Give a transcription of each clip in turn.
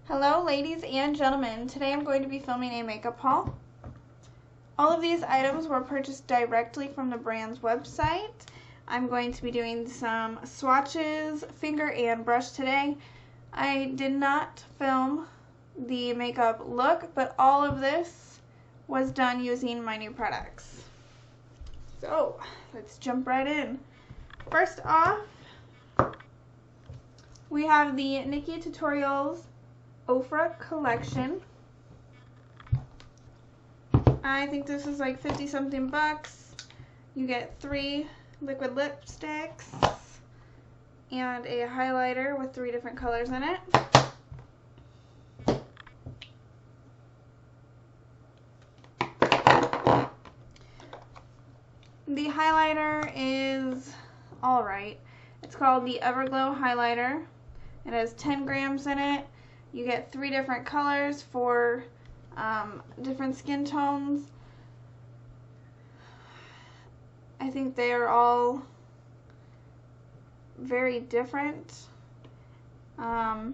Hello ladies and gentlemen, today I'm going to be filming a makeup haul. All of these items were purchased directly from the brand's website. I'm going to be doing some swatches, finger and brush today. I did not film the makeup look, but all of this was done using my new products. So let's jump right in. First off, we have the NIKKIE Tutorials Ofra Collection. I think this is like 50 something bucks. You get 3 liquid lipsticks and a highlighter with 3 different colors in it. The highlighter is alright. It's called the Everglow Highlighter. It has 10 grams in it. You get 3 different colors for different skin tones. I think they are all very different. So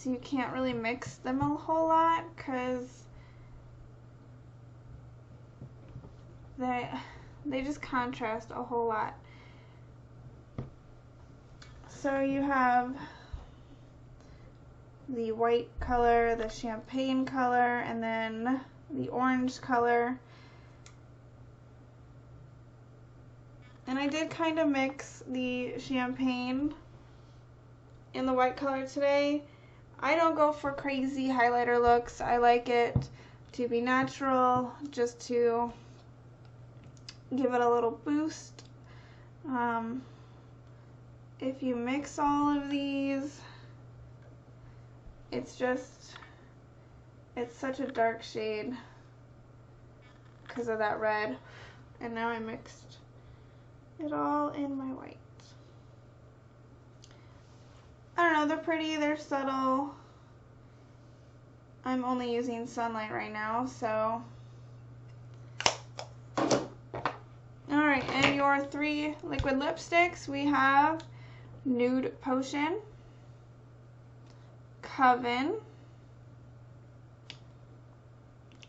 you can't really mix them a whole lot because they just contrast a whole lot. So you have the white color, the champagne color, and then the orange color. And I did kind of mix the champagne and the white color today. I don't go for crazy highlighter looks. I like it to be natural, just to give it a little boost. If you mix all of these, it's such a dark shade because of that red. And now I mixed it all in my white. I don't know, they're pretty, they're subtle. I'm only using sunlight right now, so. Alright, and your 3 liquid lipsticks, we have Nude Potion, Coven,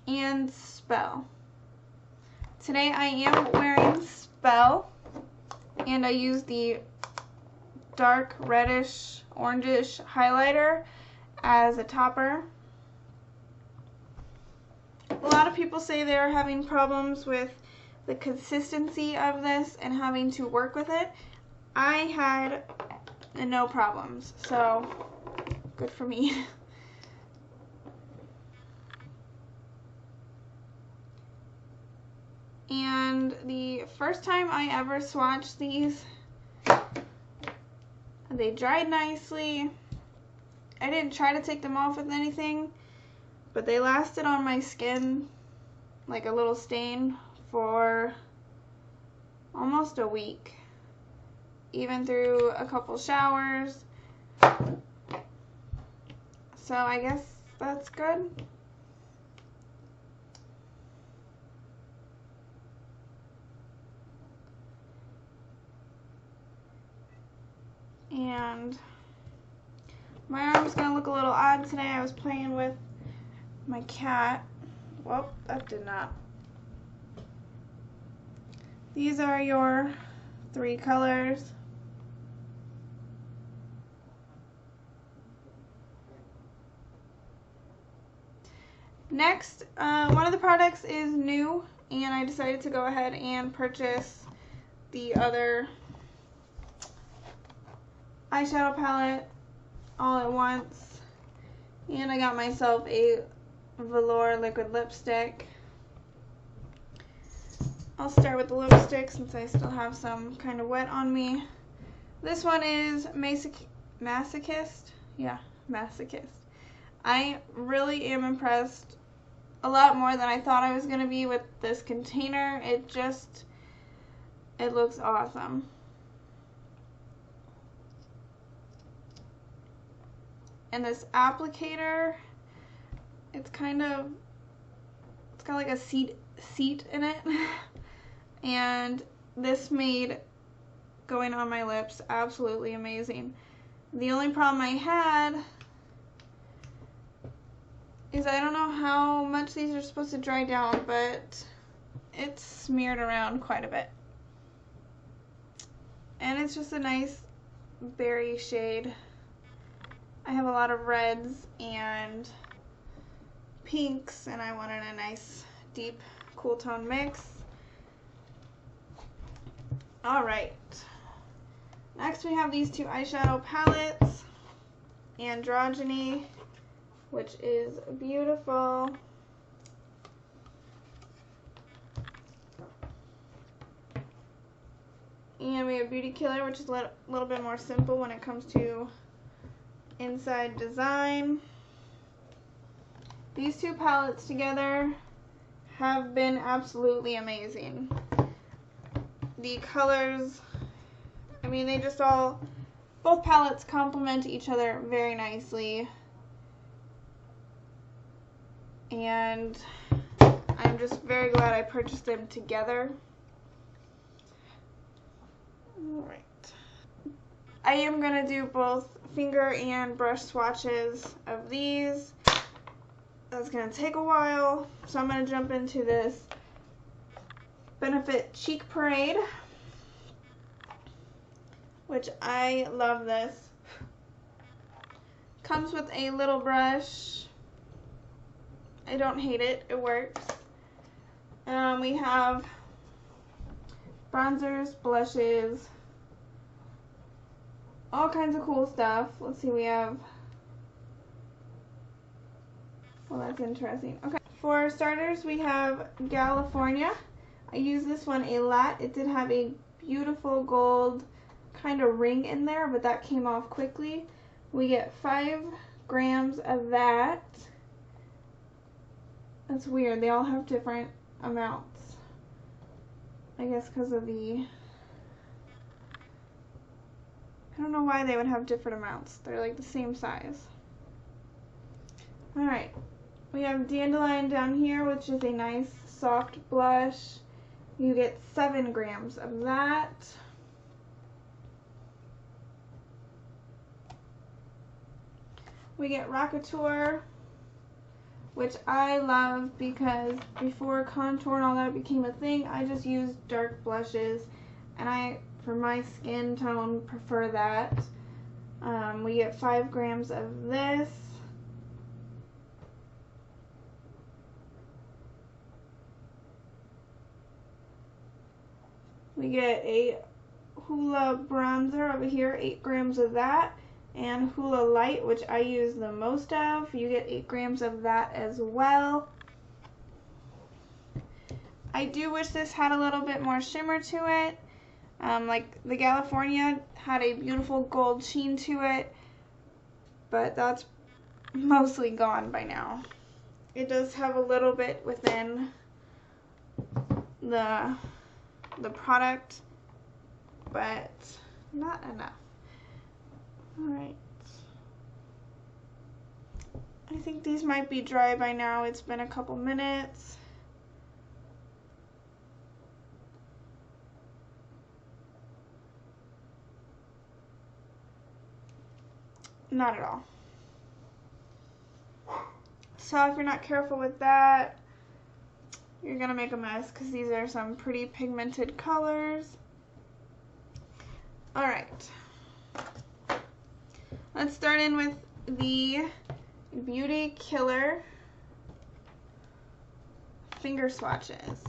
and Spell. Today I am wearing Spell, and I use the dark reddish orangish highlighter as a topper. A lot of people say they're having problems with the consistency of this and having to work with it. I had no problems, so good for me. And the first time I ever swatched these, they dried nicely. I didn't try to take them off with anything, but they lasted on my skin like a little stain for almost a week, even through a couple showers. So I guess that's good. And my arm's gonna look a little odd today. I was playing with my cat. Well, that did not. These are your 3 colors. Next, one of the products is new, and I decided to go ahead and purchase the other eyeshadow palette all at once. And I got myself a velour liquid lipstick. I'll start with the lipstick since I still have some kind of wet on me. This one is Masochist. Yeah, Masochist. I really am impressed. A lot more than I thought I was going to be with this container. It looks awesome. And this applicator, it's got like a seat in it. And this made going on my lips absolutely amazing. The only problem I had is I don't know how much these are supposed to dry down, but it's smeared around quite a bit. And it's just a nice berry shade. I have a lot of reds and pinks, and I wanted a nice deep cool tone mix. Alright, next we have these two eyeshadow palettes, Androgyny, which is beautiful. And we have Beauty Killer, which is a little bit more simple when it comes to inside design. These two palettes together have been absolutely amazing. The colors, I mean, they just both palettes complement each other very nicely. And I'm just very glad I purchased them together. Alright. I am going to do both finger and brush swatches of these. That's going to take a while, so I'm going to jump into this Benefit Cheek Parade, which I love this. Comes with a little brush. I don't hate it, it works. We have bronzers, blushes, all kinds of cool stuff. Let's see, we have, well, that's interesting. Okay, for starters, we have California. I use this one a lot. It did have a beautiful gold kind of ring in there, but that came off quickly. We get 5 grams of that. That's weird. They all have different amounts. I guess because of I don't know why they would have different amounts. They're like the same size. Alright. We have Dandelion down here, which is a nice soft blush. You get 7 grams of that. We get Rockateur, which I love because before contour and all that became a thing, I just used dark blushes, and for my skin tone, prefer that. We get 5 grams of this. We get a Hoola bronzer over here, 8 grams of that. And Hoola Light, which I use the most of, you get 8 grams of that as well. I do wish this had a little bit more shimmer to it. Like the California had a beautiful gold sheen to it, but that's mostly gone by now. It does have a little bit within the product, but not enough. Alright. I think these might be dry by now. It's been a couple minutes. Not at all. So if you're not careful with that, you're gonna make a mess because these are some pretty pigmented colors. Alright. Let's start in with the Beauty Killer finger swatches.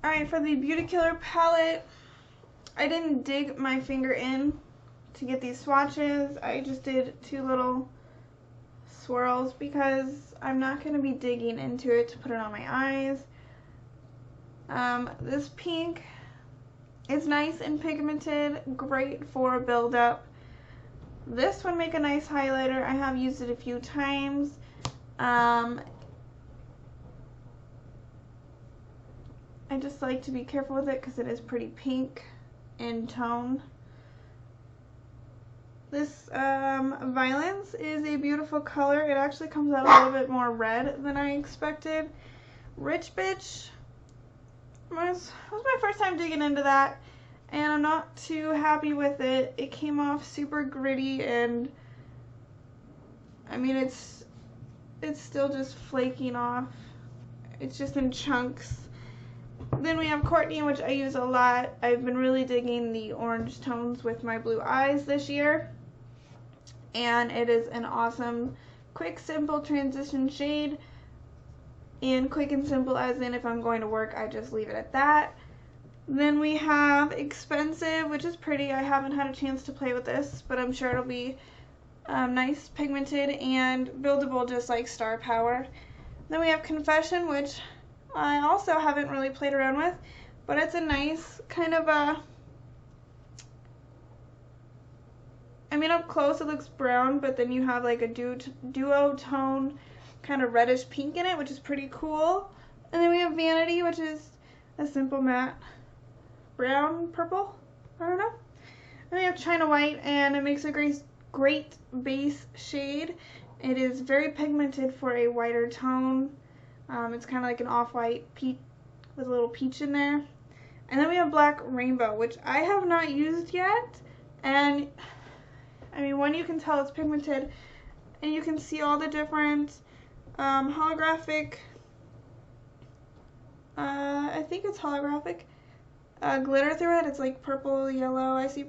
Alright, for the Beauty Killer palette, I didn't dig my finger in to get these swatches. I just did 2 little swirls because I'm not going to be digging into it to put it on my eyes. This pink is nice and pigmented, great for buildup. This would make a nice highlighter. I have used it a few times. I just like to be careful with it because it is pretty pink in tone. This Violence is a beautiful color. It actually comes out a little bit more red than I expected. Rich Bitch was my first time digging into that, and I'm not too happy with it. It came off super gritty, and I mean it's still just flaking off. It's just in chunks. Then we have Courtney, which I use a lot. I've been really digging the orange tones with my blue eyes this year, and it is an awesome quick simple transition shade. And quick and simple as in if I'm going to work, I just leave it at that. Then we have Expensive, which is pretty. I haven't had a chance to play with this, but I'm sure it'll be nice, pigmented, and buildable just like Star Power. Then we have Confession, which I also haven't really played around with, but it's a nice kind of I mean up close it looks brown, but then you have like a duo tone kind of reddish pink in it, which is pretty cool. And then we have Vanity, which is a simple matte brown purple, I don't know. And we have China White, and it makes a great base shade. It is very pigmented for a whiter tone. It's kind of like an off-white peach with a little peach in there. And then we have Black Rainbow, which I have not used yet, and I mean, one, you can tell it's pigmented, and you can see all the different holographic, I think it's holographic, glitter through it. It's like purple, yellow. I see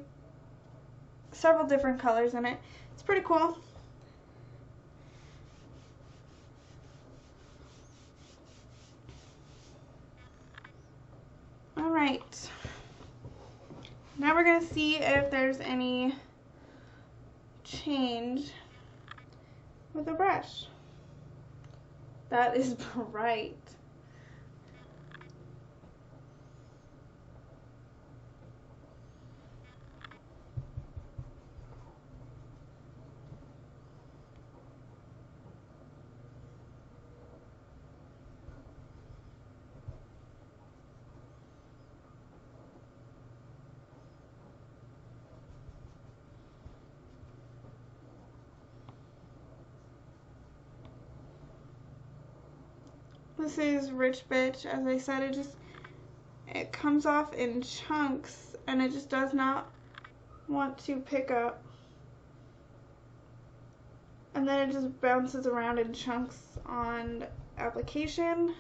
several different colors in it. It's pretty cool. Alright, now we're going to see if there's any change with the brush. That is bright. This is Rich Bitch. As I said, it comes off in chunks, and it just does not want to pick up. And then it just bounces around in chunks on application.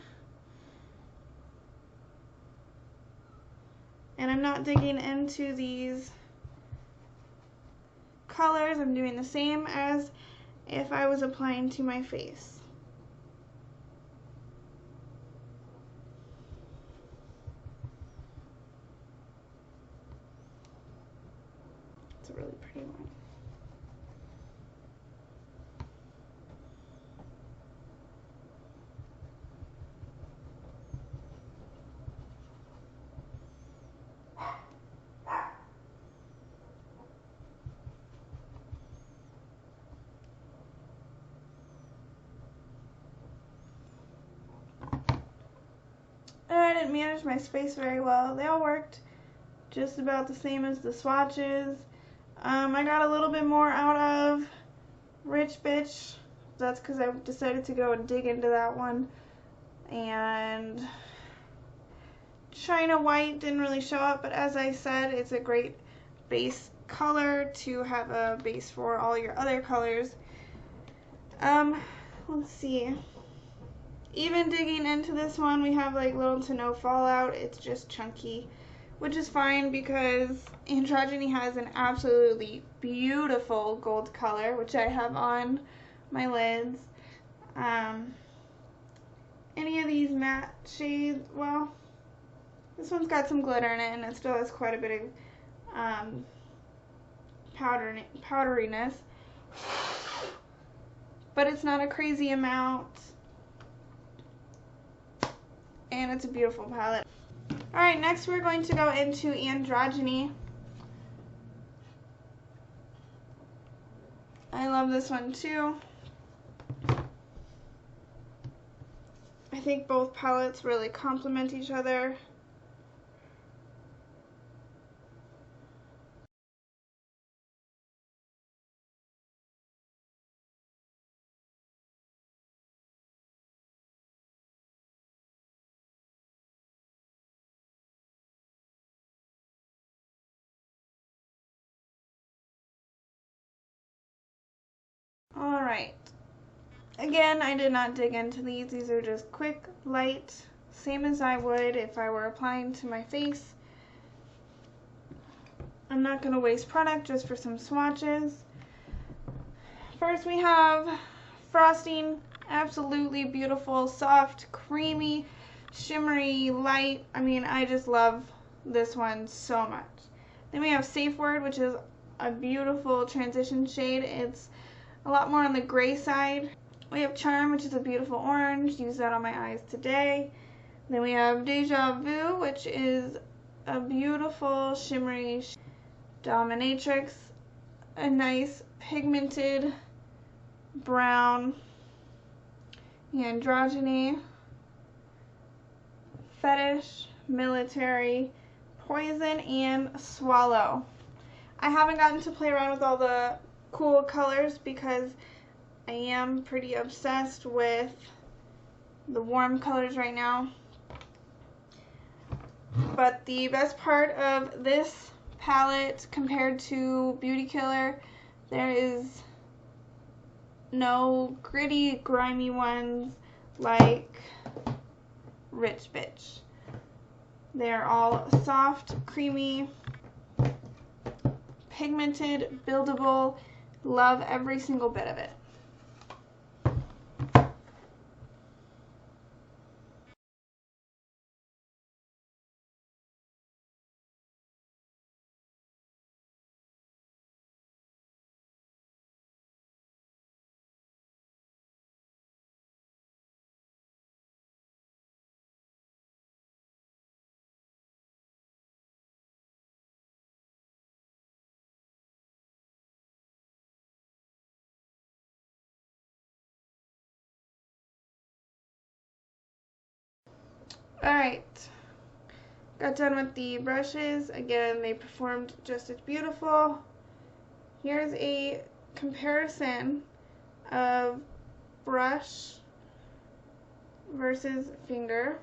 And I'm not digging into these colors. I'm doing the same as if I was applying to my face. It's a really pretty one. I didn't manage my space very well. They all worked just about the same as the swatches. I got a little bit more out of Rich Bitch. That's because I decided to go and dig into that one. And China White didn't really show up, but as I said, it's a great base color to have a base for all your other colors. Let's see. Even digging into this one, we have like little to no fallout. It's just chunky, which is fine because Androgyny has an absolutely beautiful gold color, which I have on my lids. Any of these matte shades, well, this one's got some glitter in it, and it still has quite a bit of powderiness, but it's not a crazy amount, and it's a beautiful palette. Alright, next we're going to go into Androgyny. I love this one too. I think both palettes really complement each other. Alright. Again, I did not dig into these. These are just quick, light, same as I would if I were applying to my face. I'm not going to waste product just for some swatches. First we have frosting. Absolutely beautiful, soft, creamy, shimmery, light. I mean, I just love this one so much. Then we have Safe Word, which is a beautiful transition shade. It's a lot more on the gray side. We have Charm, which is a beautiful orange. Use that on my eyes today. Then we have Deja Vu, which is a beautiful shimmery dominatrix. A nice pigmented brown. Androgyny. Fetish, Military, Poison, and Swallow. I haven't gotten to play around with all the cool colors because I am pretty obsessed with the warm colors right now. But the best part of this palette compared to Beauty Killer, there is no gritty, grimy ones like Rich Bitch. They're all soft, creamy, pigmented, buildable. Love every single bit of it. Alright, got done with the brushes. Again, they performed just as beautiful. Here's a comparison of brush versus finger.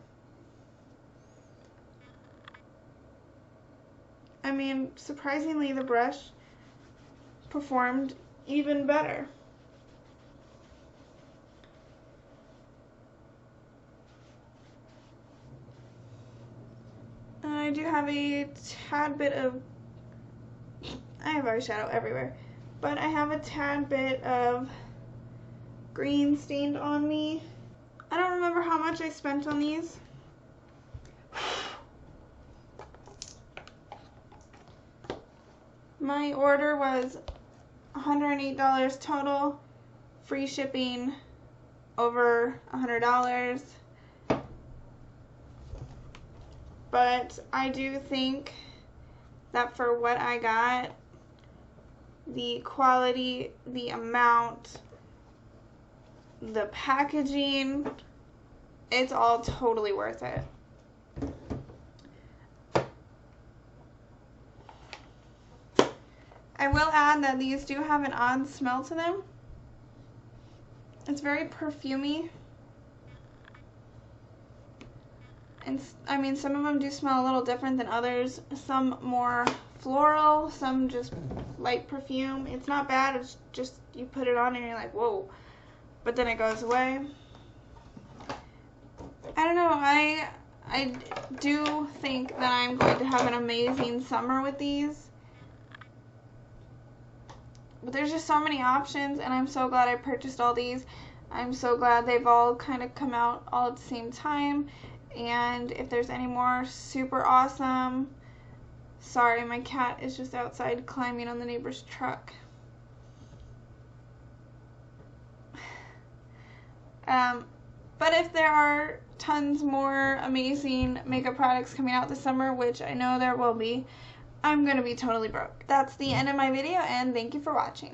I mean, surprisingly, the brush performed even better. I do have a tad bit of, I have eyeshadow everywhere, but I have a tad bit of green stained on me. I don't remember how much I spent on these. My order was $108 total, free shipping over $100. But I do think that for what I got, the quality, the amount, the packaging, it's all totally worth it. I will add that these do have an odd smell to them. It's very perfumey. And I mean, some of them do smell a little different than others. Some more floral, some just light perfume. It's not bad, it's just you put it on and you're like, whoa. But then it goes away. I don't know, I do think that I'm going to have an amazing summer with these. But there's just so many options, and I'm so glad I purchased all these. I'm so glad they've all kind of come out all at the same time. And if there's any more super awesome, sorry, my cat is just outside climbing on the neighbor's truck. But if there are tons more amazing makeup products coming out this summer, which I know there will be, I'm going to be totally broke. That's the end of my video, and thank you for watching.